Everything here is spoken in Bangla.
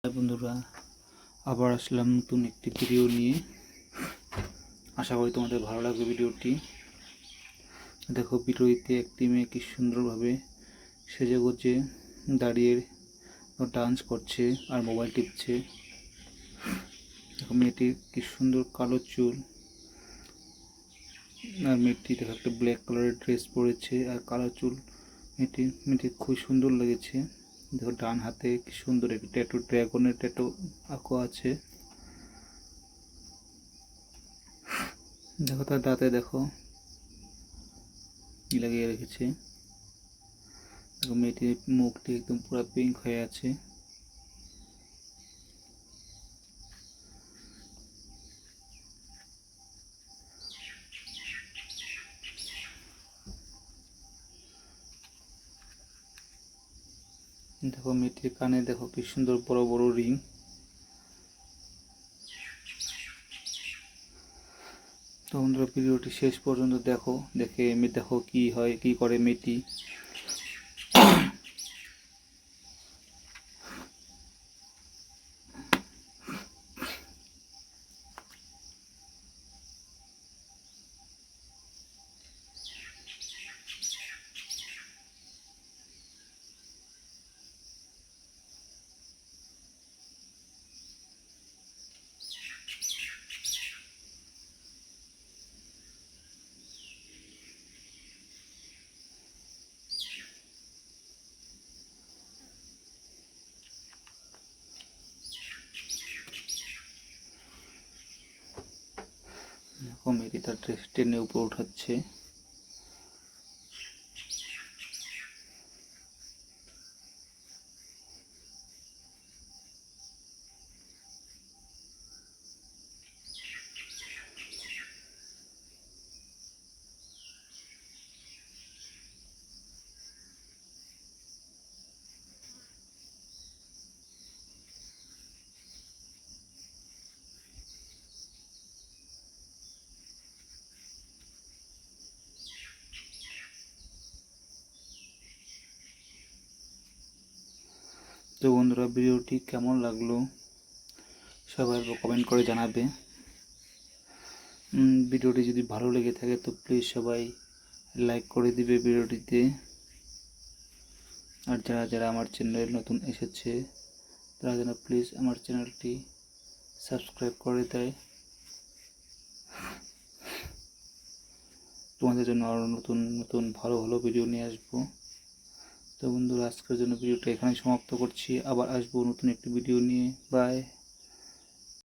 বন্ধুরা, আবার আসলাম নতুন একটি ভিডিও নিয়ে। আশা করি তোমাদের ভালো লাগবে ভিডিওটি। দেখো, ভিডিওতে একটি মেয়ে কি সুন্দরভাবে সেজে গুজে দাঁড়িয়ে ডান্স করছে আর মোবাইল টিপছে। দেখো, মেয়েটির কি সুন্দর কালো চুল, আর মেয়েটি দেখো একটা ব্ল্যাক কালারের ড্রেস পরেছে আর কালো চুল। মেয়েটি খুব সুন্দর লেগেছে। দেখো, ডান হাতে কি সুন্দর একটি ট্যাটু, ড্রাগনের ট্যাটু আঁকা আছে। দেখো, তার দাঁতে দেখো লাগিয়ে রেখেছে। দেখো, মেয়েটির মুখটি একদম পুরো পিঙ্ক হয়ে আছে। দেখো, মেয়েটির কানে দেখো কি সুন্দর বড় বড় রিং। তো বন্ধুরা, ভিডিওটি শেষ পর্যন্ত দেখো, দেখো কি হয়, কি করে মেয়েটি। দেখো, মেয়েটি তার ড্রেস টেনে উপরে উঠাচ্ছে। তো বন্ধুরা, ভিডিওটি কেমন লাগলো সবাই কমেন্ট করে জানাবে। ভিডিওটি যদি ভালো লেগে থাকে তো প্লিজ সবাই লাইক করে দিবে ভিডিওটিতে। আর যারা যারা আমার চ্যানেলে নতুন এসেছে তারা যেন প্লিজ আমার চ্যানেলটি সাবস্ক্রাইব করে দেয়। তোমাদের জন্য আরও নতুন নতুন ভালো ভালো ভিডিও নিয়ে আসবো। তো বন্ধুরা, আজকের জন্য ভিডিওটা এখানে সমাপ্ত করছি। আবার আসবো নতুন একটি ভিডিও নিয়ে। বাই।